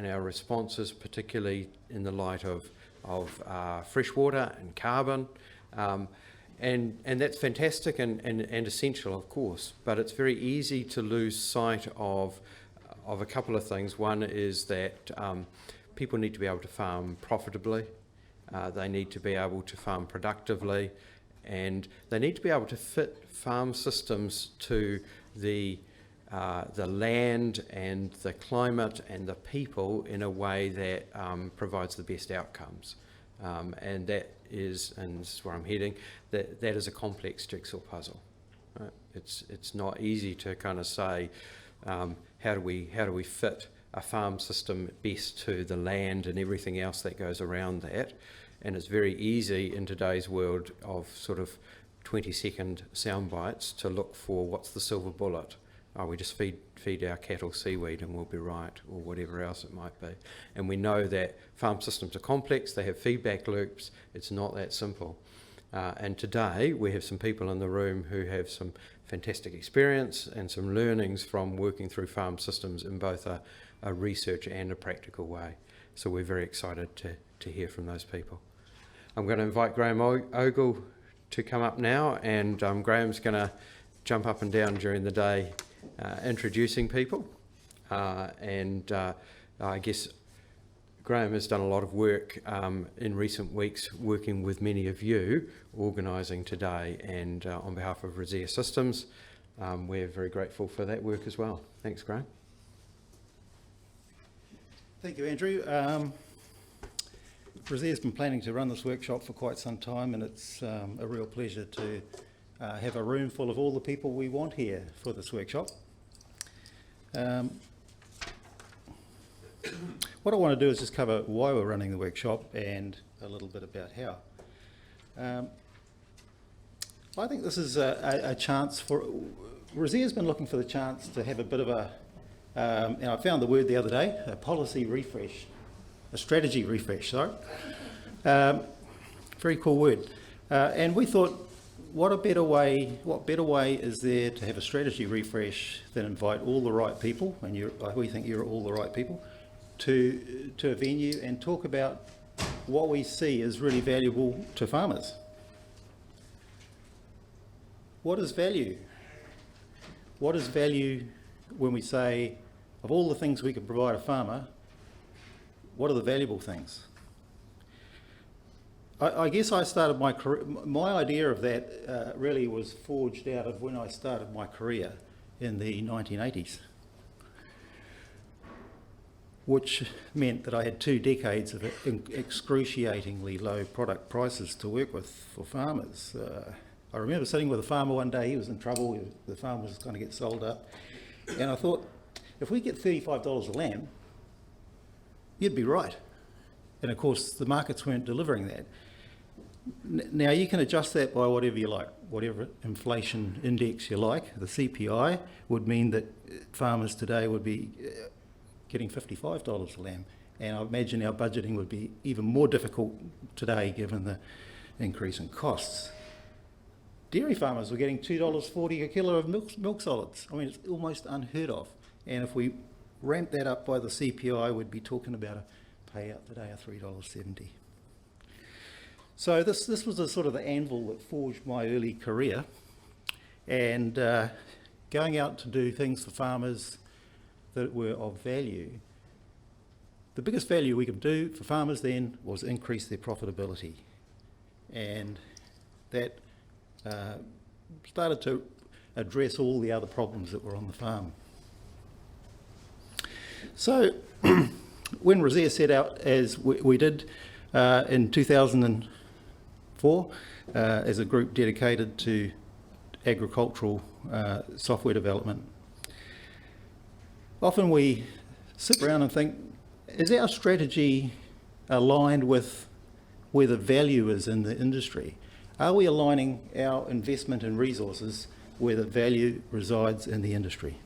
and our responses, particularly in the light of freshwater and carbon. And that's fantastic and essential, of course, but it's very easy to lose sight of a couple of things. One is that people need to be able to farm profitably, they need to be able to farm productively, and they need to be able to fit farm systems to the land and the climate and the people in a way that provides the best outcomes. And that is, and this is where I'm heading, that is a complex jigsaw puzzle. Right? It's not easy to kind of say how do we fit a farm system best to the land and everything else that goes around that. And it's very easy in today's world of sort of 20-second sound bites to look for what's the silver bullet. Oh, we just feed our cattle seaweed and we'll be right, or whatever else it might be. And we know that farm systems are complex, they have feedback loops, it's not that simple. And today we have some people in the room who have some fantastic experience and some learnings from working through farm systems in both a research and a practical way. So we're very excited to hear from those people. I'm going to invite Graham Ogle to come up now, and Graham's going to jump up and down during the day introducing people. I guess Graham has done a lot of work in recent weeks working with many of you, organising today, and on behalf of Rezare Systems, we're very grateful for that work as well. Thanks, Graham. Thank you, Andrew. Rezare's been planning to run this workshop for quite some time, and it's a real pleasure to have a room full of all the people we want here for this workshop. What I want to do is just cover why we're running the workshop and a little bit about how. I think this is a chance for... Rezare's been looking for the chance to have a bit of a, and I found the word the other day, a policy refresh, a strategy refresh, sorry. Very cool word. And we thought, what better way is there to have a strategy refresh than invite all the right people, and we think you're all the right people, to a venue and talk about what we see as really valuable to farmers. What is value? What is value when we say, of all the things we can provide a farmer, what are the valuable things? I guess I started my career, my idea of that really was forged out of when I started my career in the 1980s, which meant that I had 2 decades of excruciatingly low product prices to work with for farmers. I remember sitting with a farmer one day, he was in trouble, the farm was going to get sold up, and I thought, if we get $35 a lamb, you'd be right. And of course, the markets weren't delivering that. Now, you can adjust that by whatever you like, whatever inflation index you like. The CPI would mean that farmers today would be getting $55 a lamb. And I imagine our budgeting would be even more difficult today given the increase in costs. Dairy farmers were getting $2.40 a kilo of milk solids. I mean, it's almost unheard of. And if we ramp that up by the CPI, we'd be talking about a payout today of $3.70. So this was a sort of the anvil that forged my early career, and going out to do things for farmers that were of value. The biggest value we could do for farmers then was increase their profitability, and that started to address all the other problems that were on the farm. So when Rezare set out, as we did in 2004, as a group dedicated to agricultural software development, often we sit around and think, is our strategy aligned with where the value is in the industry? Are we aligning our investment in resources where the value resides in the industry?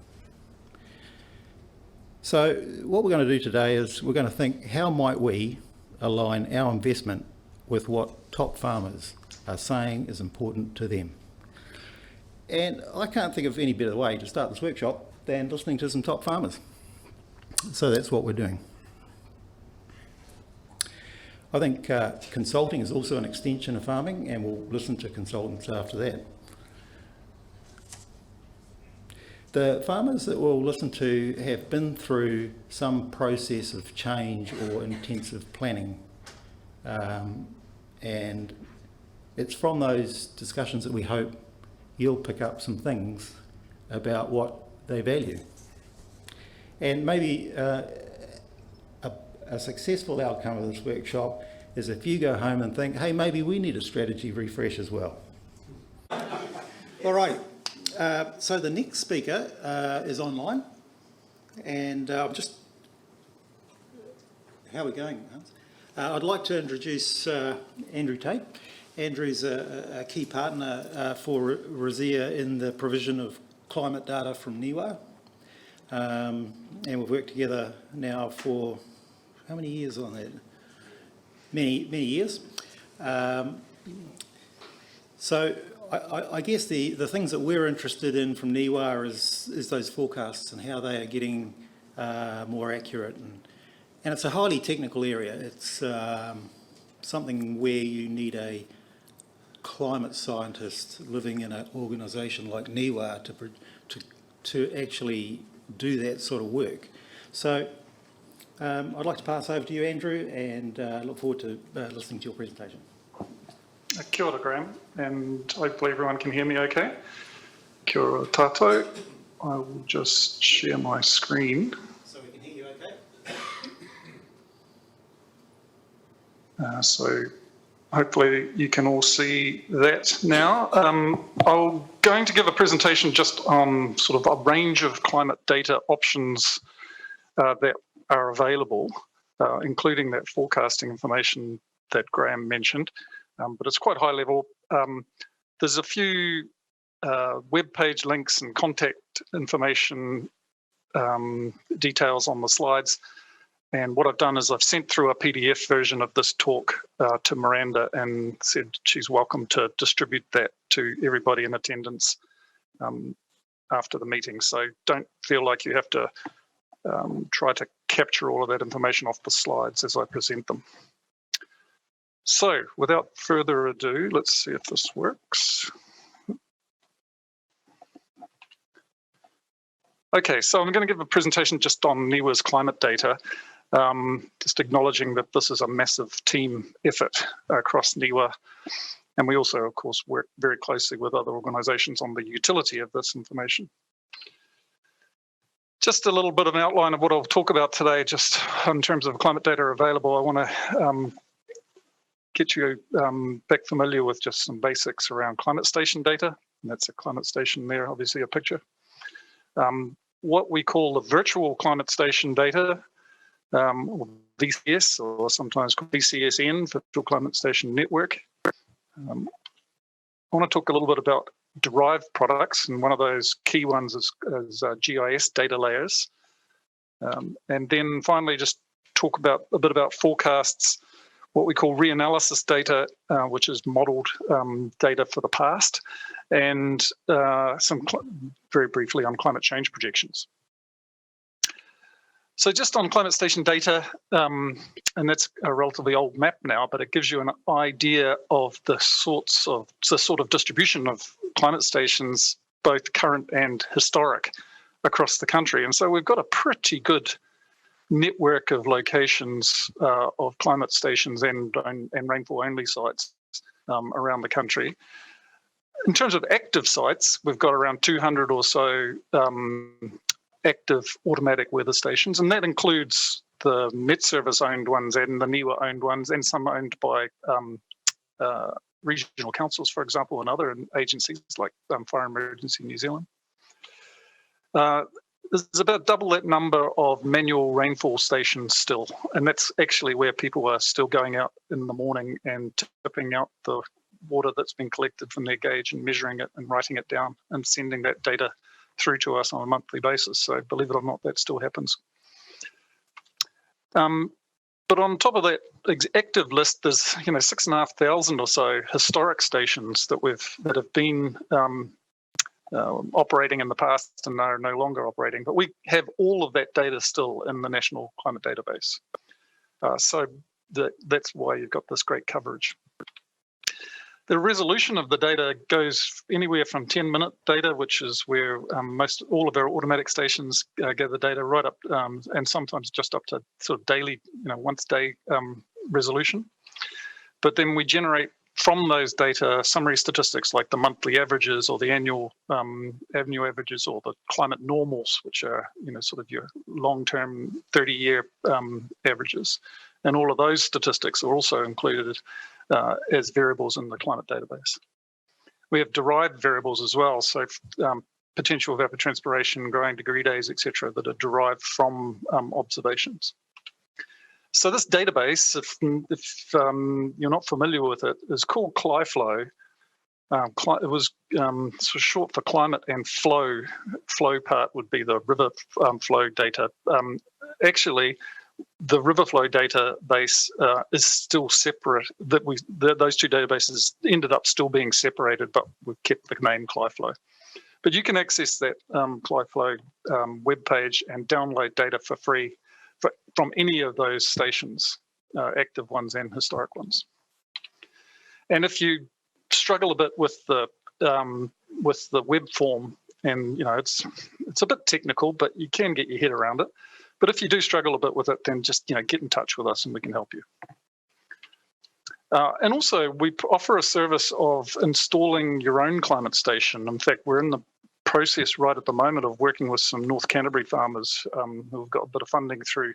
So what we're going to do today is we're going to think, how might we align our investment with what top farmers are saying is important to them? And I can't think of any better way to start this workshop than listening to some top farmers. So that's what we're doing. I think consulting is also an extension of farming, and we'll listen to consultants after that. The farmers that we'll listen to have been through some process of change or intensive planning. And it's from those discussions that we hope you'll pick up some things about what they value. And maybe a successful outcome of this workshop is if you go home and think, hey, maybe we need a strategy refresh as well. All right, so the next speaker is online, and how are we going, Hans? I'd like to introduce Andrew Tait. Andrew's a key partner for Rezare in the provision of climate data from NIWA. And we've worked together now for how many years on that? Many years. So I guess the things that we're interested in from NIWA is those forecasts and how they are getting more accurate. And it's a highly technical area. It's something where you need a climate scientist living in an organisation like NIWA to actually do that sort of work. So I'd like to pass over to you, Andrew, and look forward to listening to your presentation. Kia ora, Graham, and hopefully everyone can hear me okay. Kia ora tātou. I will just share my screen. So we can hear you okay? So hopefully you can all see that now. I'm going to give a presentation just on sort of a range of climate data options that are available, including that forecasting information that Graham mentioned, but it's quite high level. There's a few web page links and contact information details on the slides. And what I've done is I've sent through a PDF version of this talk to Miranda and said she's welcome to distribute that to everybody in attendance after the meeting. So don't feel like you have to try to capture all of that information off the slides as I present them. So without further ado, let's see if this works. Okay, so I'm going to give a presentation just on NIWA's climate data. Just acknowledging that this is a massive team effort across NIWA. And we also, of course, work very closely with other organisations on the utility of this information. Just a little bit of an outline of what I'll talk about today, just in terms of climate data available. I want to get you back familiar with just some basics around climate station data. And that's a climate station there, obviously a picture. What we call the virtual climate station data, or VCS, or sometimes called VCSN, Virtual Climate Station Network. I want to talk a little bit about derived products, and one of those key ones is GIS Data Layers. And then finally, just talk about a bit about forecasts, what we call Reanalysis data, which is modelled data for the past, and very briefly on climate change projections. So just on climate station data, and that's a relatively old map now, but it gives you an idea of the sort of distribution of climate stations, both current and historic, across the country. And so we've got a pretty good network of locations of climate stations and rainfall-only sites around the country. In terms of active sites, we've got around 200 or so active automatic weather stations, and that includes the Met Service owned ones and the NIWA owned ones, and some owned by regional councils, for example, and other agencies like Fire Emergency New Zealand. There's about double that number of manual rainfall stations still, and that's actually where people are still going out in the morning and tipping out the water that's been collected from their gauge and measuring it and writing it down and sending that data through to us on a monthly basis. So believe it or not, that still happens. But on top of that active list, there's 6,500 or so historic stations that have been operating in the past and are no longer operating. But we have all of that data still in the National Climate Database. So that's why you've got this great coverage. The resolution of the data goes anywhere from 10-minute data, which is where all of our automatic stations gather data, right up, and sometimes just up to sort of daily, once day resolution. But then we generate from those data summary statistics like the monthly averages or the annual averages or the climate normals, which are sort of your long-term 30-year averages. And all of those statistics are also included as variables in the climate database. We have derived variables as well, so potential evapotranspiration, growing degree days, etc., that are derived from observations. So this database, if you're not familiar with it, is called CliFlow. It was sort of short for climate and flow. Flow part would be the river flow data. Actually, the river flow database is still separate. Those two databases ended up still being separated, but we've kept the name CliFlow. But you can access that CliFlow webpage and download data for free from any of those stations, active ones and historic ones. And if you struggle a bit with the web form, and it's a bit technical, but you can get your head around it. But if you do struggle a bit with it, then just get in touch with us and we can help you. And also, we offer a service of installing your own climate station. In fact, we're in the process right at the moment of working with some North Canterbury farmers who've got a bit of funding through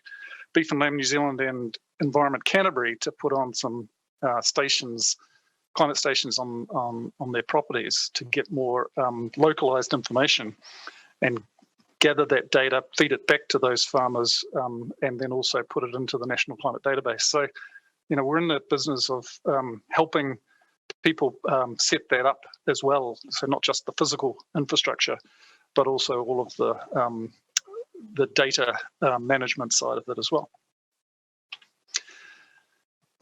Beef and Lamb New Zealand and Environment Canterbury to put on some climate stations on their properties to get more localized information and gather that data, feed it back to those farmers, and then also put it into the National Climate Database. So, we're in the business of helping people set that up as well. So not just the physical infrastructure, but also all of the data management side of it as well.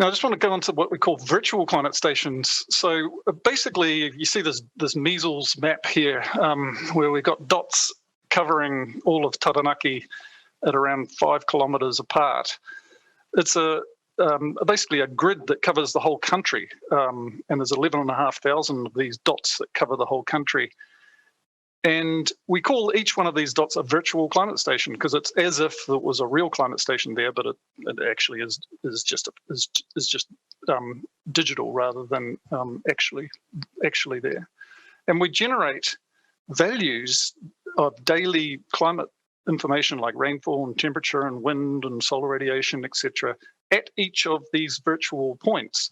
Now, I just want to go on to what we call virtual climate stations. So basically, you see this measles map here, where we've got dots covering all of Taranaki at around 5 kilometres apart. It's basically a grid that covers the whole country, and there's 11,500 of these dots that cover the whole country. And we call each one of these dots a virtual climate station because it's as if it was a real climate station there, but it actually is just digital rather than actually there. And we generate values of daily climate information like rainfall and temperature and wind and solar radiation, etc., at each of these virtual points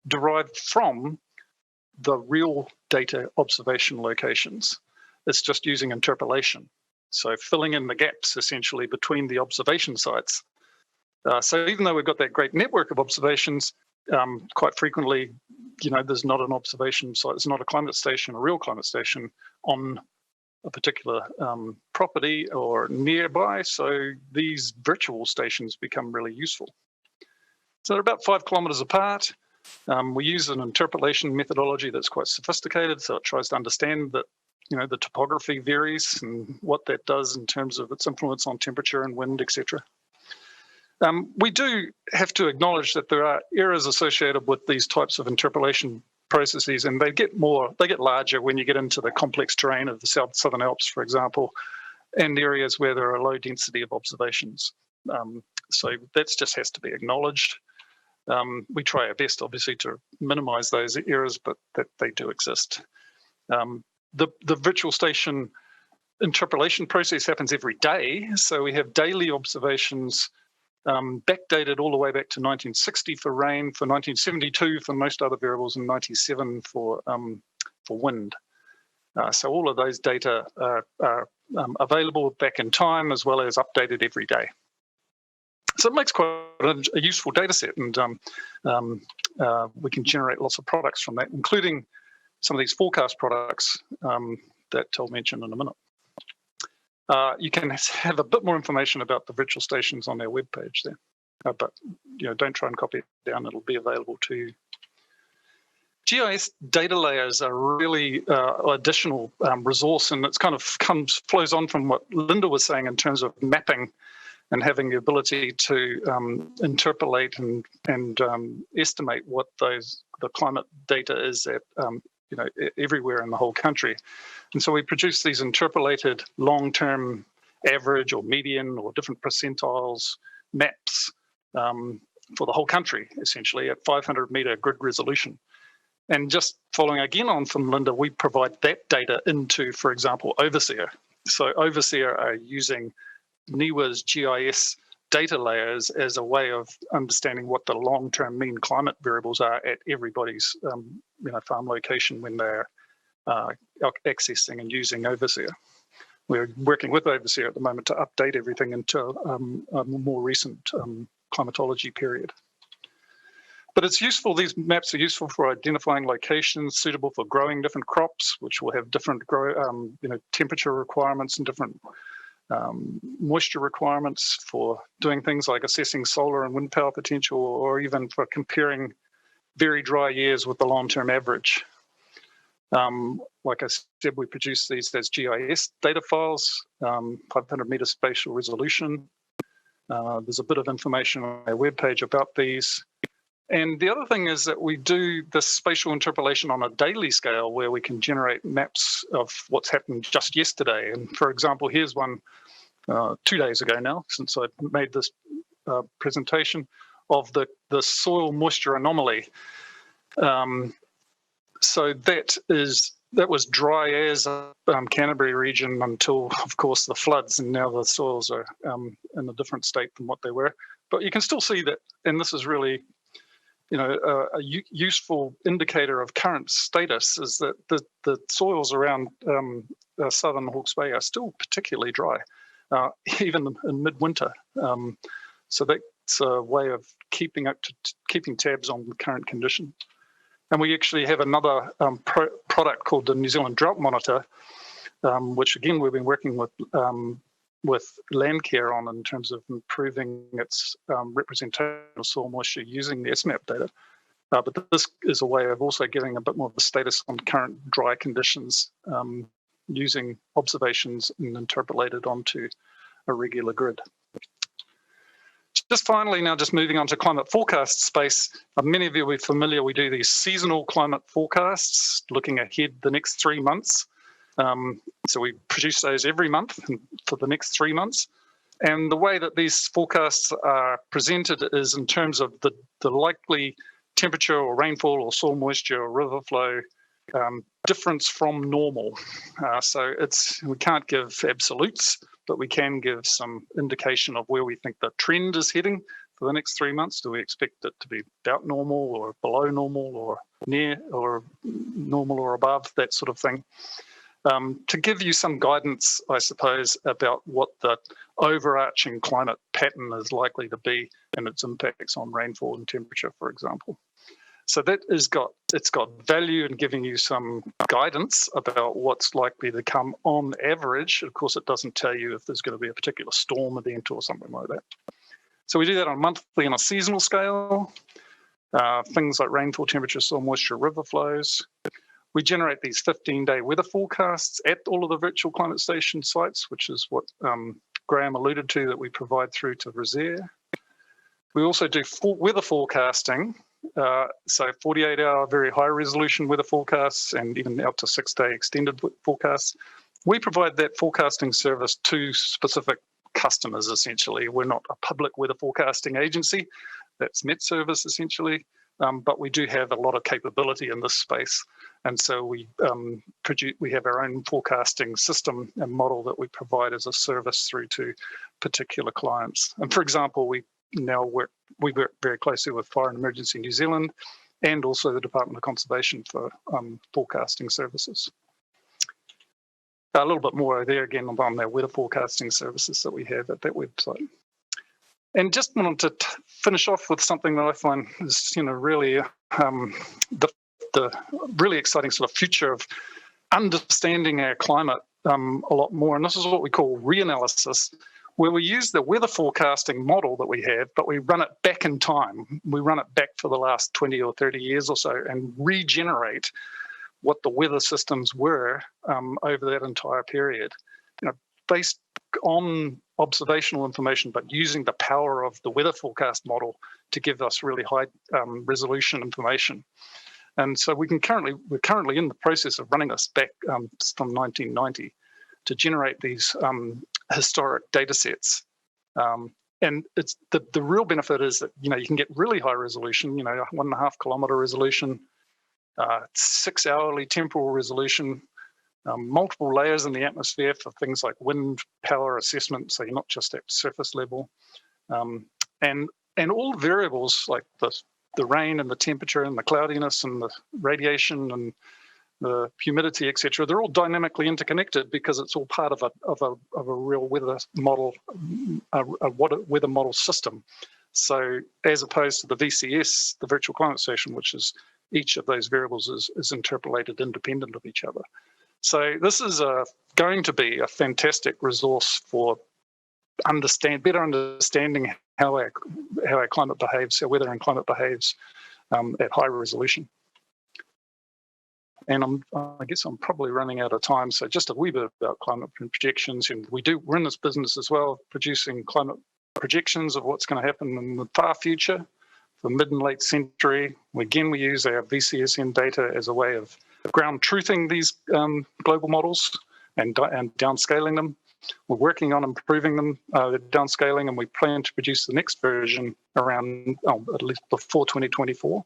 derived from the real data observation locations. It's just using interpolation. So filling in the gaps essentially between the observation sites. So even though we've got that great network of observations, quite frequently, there's not an observation site, it's not a climate station, a real climate station on a particular property or nearby. So these virtual stations become really useful. So they're about 5 kilometres apart. We use an interpolation methodology that's quite sophisticated. So it tries to understand that, the topography varies and what that does in terms of its influence on temperature and wind, etc. We do have to acknowledge that there are errors associated with these types of interpolation processes, and they get larger when you get into the complex terrain of the Southern Alps, for example, and areas where there are a low density of observations. So that just has to be acknowledged. We try our best, obviously, to minimize those errors, but that they do exist. The virtual station interpolation process happens every day. So we have daily observations backdated all the way back to 1960 for rain, for 1972 for most other variables, and 97 for wind. So all of those data are available back in time as well as updated every day. So it makes quite a useful data set, and we can generate lots of products from that, including some of these forecast products that I'll mention in a minute. You can have a bit more information about the virtual stations on our webpage there, but don't try and copy it down, it'll be available to you. GIS Data Layers are really additional resource, and it's kind of flows on from what Linda was saying in terms of mapping and having the ability to interpolate and estimate what the climate data is at everywhere in the whole country. And so we produce these interpolated long-term average or median or different percentiles maps for the whole country, essentially at 500-meter grid resolution. And just following again on from Linda, we provide that data into, for example, Overseer. So Overseer are using NIWA's GIS data layers as a way of understanding what the long-term mean climate variables are at everybody's farm location when they're accessing and using Overseer. We're working with Overseer at the moment to update everything into a more recent climatology period. But it's useful, these maps are useful for identifying locations suitable for growing different crops, which will have different temperature requirements and different moisture requirements, for doing things like assessing solar and wind power potential, or even for comparing very dry years with the long-term average. Like I said, we produce these as GIS data files, 500-meter spatial resolution. There's a bit of information on our webpage about these. And the other thing is that we do this spatial interpolation on a daily scale, where we can generate maps of what's happened just yesterday. And for example, here's one 2 days ago now, since I made this presentation, of the soil moisture anomaly. So that was dry as Canterbury region until, of course, the floods, and now the soils are in a different state than what they were. But you can still see that, and this is really a useful indicator of current status, is that the soils around southern Hawke's Bay are still particularly dry, even in midwinter. So that's a way of keeping tabs on the current condition. And we actually have another product called the New Zealand Drought Monitor, which again we've been working with Landcare on in terms of improving its representation of soil moisture using the SMAP data. But this is a way of also giving a bit more of a status on current dry conditions using observations and interpolated onto a regular grid. Just finally, now just moving on to climate forecast space. Many of you will be familiar, we do these seasonal climate forecasts looking ahead the next 3 months. So we produce those every month for the next 3 months. And the way that these forecasts are presented is in terms of the likely temperature or rainfall or soil moisture or river flow difference from normal. So we can't give absolutes, but we can give some indication of where we think the trend is heading for the next 3 months. Do we expect it to be about normal or below normal or near or normal or above, that sort of thing? To give you some guidance, I suppose, about what the overarching climate pattern is likely to be and its impacts on rainfall and temperature, for example. So it's got value in giving you some guidance about what's likely to come on average. Of course, it doesn't tell you if there's going to be a particular storm event or something like that. So we do that on a monthly and a seasonal scale. Things like rainfall, temperature, soil moisture, river flows. We generate these 15-day weather forecasts at all of the virtual climate station sites, which is what Graham alluded to, that we provide through to Rezare. We also do weather forecasting, so 48-hour very high resolution weather forecasts and even out to 6-day extended forecasts. We provide that forecasting service to specific customers, essentially. We're not a public weather forecasting agency. That's Met Service, essentially. But we do have a lot of capability in this space. And so we have our own forecasting system and model that we provide as a service through to particular clients. And for example, we work very closely with Fire and Emergency New Zealand and also the Department of Conservation for forecasting services. A little bit more there again on their weather forecasting services that we have at that website. And just wanted to finish off with something that I find is, really the really exciting sort of future of understanding our climate a lot more. And this is what we call reanalysis, where we use the weather forecasting model that we have, but we run it back in time. We run it back for the last 20 or 30 years or so and regenerate what the weather systems were over that entire period, based on observational information, but using the power of the weather forecast model to give us really high resolution information. And so we're currently in the process of running this back from 1990 to generate these historic data sets. And it's the real benefit is that, you can get really high resolution, 1.5 kilometer resolution, 6 hourly temporal resolution, multiple layers in the atmosphere for things like wind power assessment, so you're not just at surface level, and all variables like the rain and the temperature and the cloudiness and the radiation and the humidity, etc. They're all dynamically interconnected because it's all part of a real weather model, a weather model system. So as opposed to the VCS, the virtual climate station, which is each of those variables is interpolated independent of each other. So this is going to be a fantastic resource for better understanding how our climate behaves, how weather and climate behaves at high resolution. And I guess I'm probably running out of time, so just a wee bit about climate projections. And we're in this business as well, producing climate projections of what's going to happen in the far future, for mid and late century. Again, we use our VCSM data as a way of ground truthing these global models and downscaling them. We're working on improving them, the downscaling, and we plan to produce the next version around at least before 2024.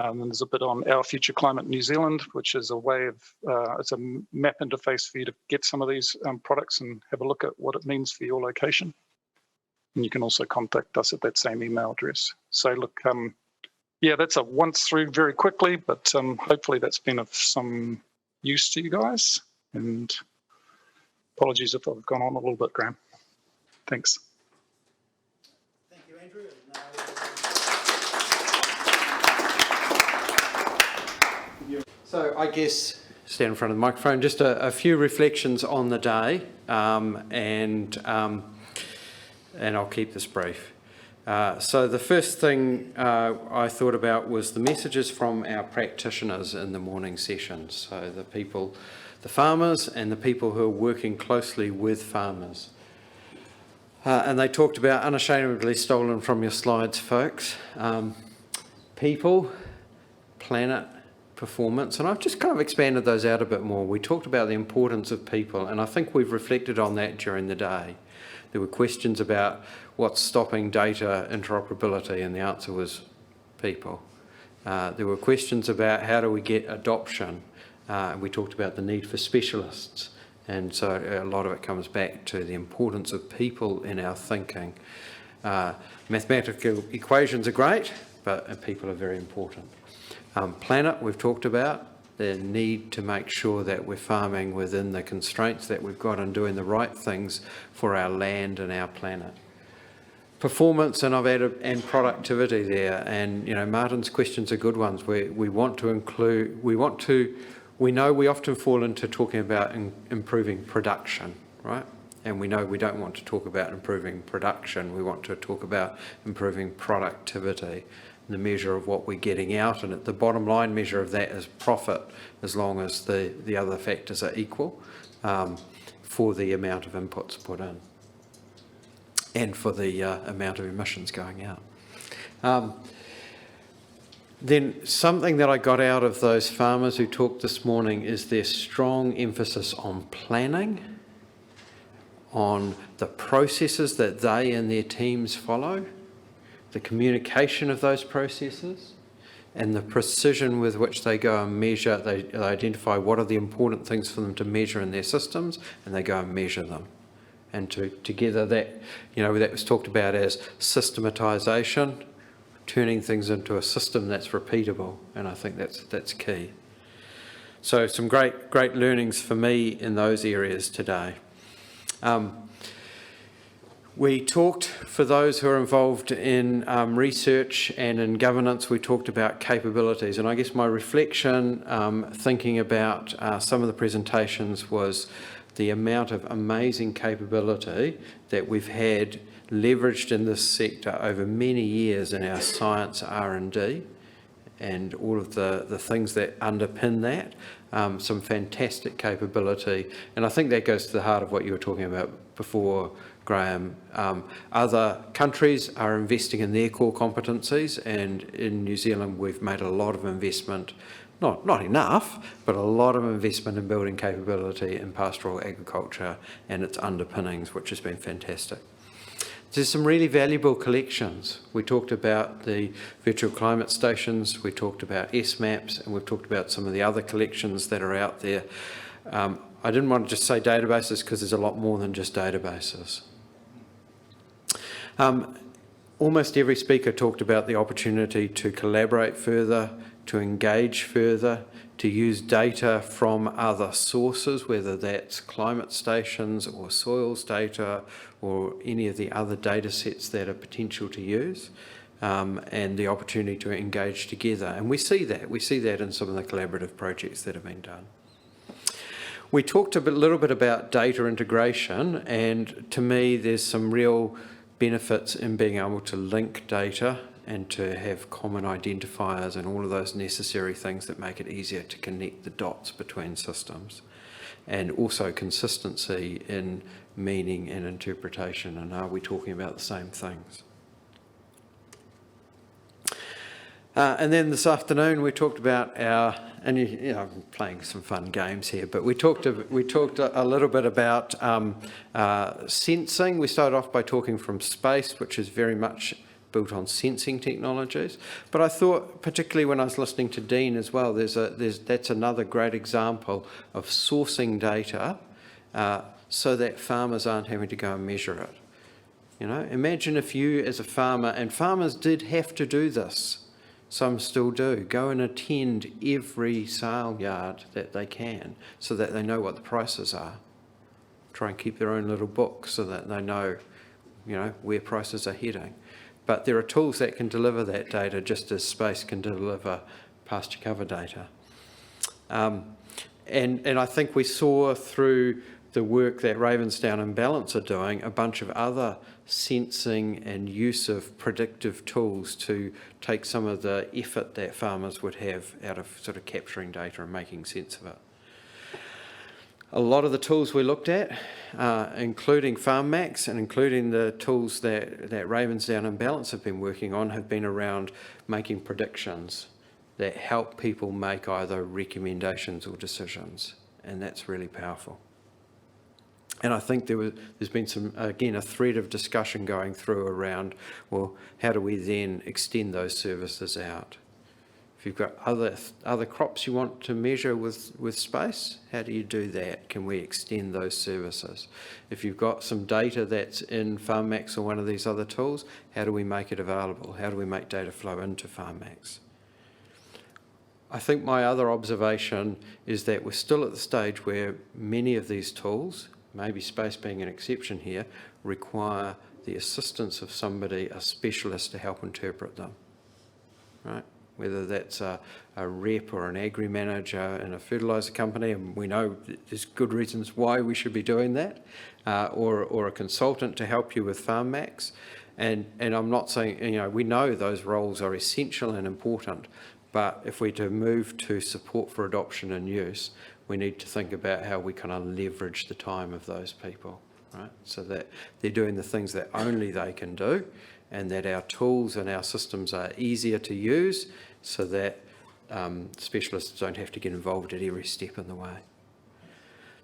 And there's a bit on Our Future Climate New Zealand, which is a way of, it's a map interface for you to get some of these products and have a look at what it means for your location. And you can also contact us at that same email address. So look, yeah, that's a once through very quickly, but hopefully that's been of some use to you guys. And apologies if I've gone on a little bit, Graham. Thanks. Thank you, Andrew. So I guess, stand in front of the microphone, just a few reflections on the day, and I'll keep this brief. So the first thing I thought about was the messages from our practitioners in the morning sessions. So the people, the farmers and the people who are working closely with farmers. And they talked about, unashamedly stolen from your slides, folks, people, planet, performance, and I've just kind of expanded those out a bit more. We talked about the importance of people, and I think we've reflected on that during the day. There were questions about what's stopping data interoperability, and the answer was people. There were questions about how do we get adoption. We talked about the need for specialists, and so a lot of it comes back to the importance of people in our thinking. Mathematical equations are great, but people are very important. Planet, we've talked about the need to make sure that we're farming within the constraints that we've got and doing the right things for our land and our planet. Performance, and I've added, and productivity there, and Martin's questions are good ones. We want to include, we know we often fall into talking about improving production, right? And we know we don't want to talk about improving production, we want to talk about improving productivity. The measure of what we're getting out, and the bottom line measure of that is profit, as long as the other factors are equal for the amount of inputs put in and for the amount of emissions going out. Then something that I got out of those farmers who talked this morning is their strong emphasis on planning, on the processes that they and their teams follow, the communication of those processes, and the precision with which they go and measure. They identify what are the important things for them to measure in their systems, and they go and measure them. And together that, that was talked about as systematization, turning things into a system that's repeatable, and I think that's key. So some great learnings for me in those areas today. We talked, for those who are involved in research and in governance, we talked about capabilities. And I guess my reflection, thinking about some of the presentations, was the amount of amazing capability that we've had leveraged in this sector over many years in our science R&D and all of the things that underpin that. Some fantastic capability, and I think that goes to the heart of what you were talking about before, Graham. Other countries are investing in their core competencies, and in New Zealand we've made a lot of investment, not enough, but a lot of investment in building capability in pastoral agriculture and its underpinnings, which has been fantastic. There's some really valuable collections. We talked about the virtual climate stations, we talked about S-maps, and we've talked about some of the other collections that are out there. I didn't want to just say databases because there's a lot more than just databases. Almost every speaker talked about the opportunity to collaborate further, to engage further, to use data from other sources, whether that's climate stations or soils data or any of the other data sets that are potential to use, and the opportunity to engage together. And we see that in some of the collaborative projects that have been done. We talked a little bit about data integration, and to me there's some real benefits in being able to link data and to have common identifiers and all of those necessary things that make it easier to connect the dots between systems, and also consistency in meaning and interpretation, and are we talking about the same things? And then this afternoon we talked about our, and you know, I'm playing some fun games here, but we talked a little bit about sensing. We started off by talking from space, which is very much built on sensing technologies. But I thought, particularly when I was listening to Dean as well, that's another great example of sourcing data so that farmers aren't having to go and measure it. You know, imagine if you as a farmer, and farmers did have to do this, some still do, go and attend every sale yard that they can so that they know what the prices are. Try and keep their own little book so that they know, you know, where prices are heading. But there are tools that can deliver that data just as space can deliver pasture cover data. And I think we saw through the work that Ravensdown and Balance are doing a bunch of other sensing and use of predictive tools to take some of the effort that farmers would have out of sort of capturing data and making sense of it. A lot of the tools we looked at, including FarmMax and including the tools that Ravensdown and Balance have been working on, have been around making predictions that help people make either recommendations or decisions, and that's really powerful. And I think there's been some, again, a thread of discussion going through around, well, how do we then extend those services out? If you've got other crops you want to measure with space, how do you do that? Can we extend those services? If you've got some data that's in FarmMax or one of these other tools, how do we make it available? How do we make data flow into FarmMax? I think my other observation is that we're still at the stage where many of these tools, maybe space being an exception here, require the assistance of somebody, a specialist, to help interpret them, right? Whether that's a rep or an agri-manager in a fertiliser company, and we know there's good reasons why we should be doing that, or a consultant to help you with FarmMax. And I'm not saying, you know, we know those roles are essential and important, but if we're to move to support for adoption and use, we need to think about how we kind of leverage the time of those people, right? So that they're doing the things that only they can do, and that our tools and our systems are easier to use so that specialists don't have to get involved at every step in the way.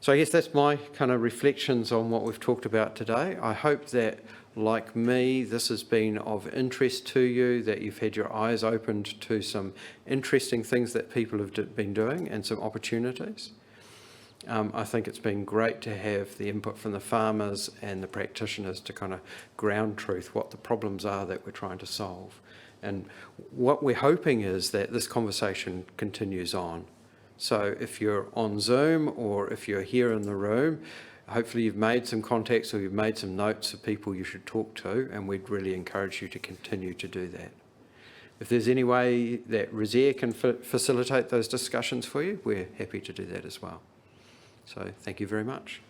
So I guess that's my kind of reflections on what we've talked about today. I hope that, like me, this has been of interest to you, that you've had your eyes opened to some interesting things that people have been doing and some opportunities. I think it's been great to have the input from the farmers and the practitioners to kind of ground truth what the problems are that we're trying to solve. And what we're hoping is that this conversation continues on. So if you're on Zoom or if you're here in the room, hopefully you've made some contacts or you've made some notes of people you should talk to, and we'd really encourage you to continue to do that. If there's any way that Rezare can facilitate those discussions for you, we're happy to do that as well. So thank you very much.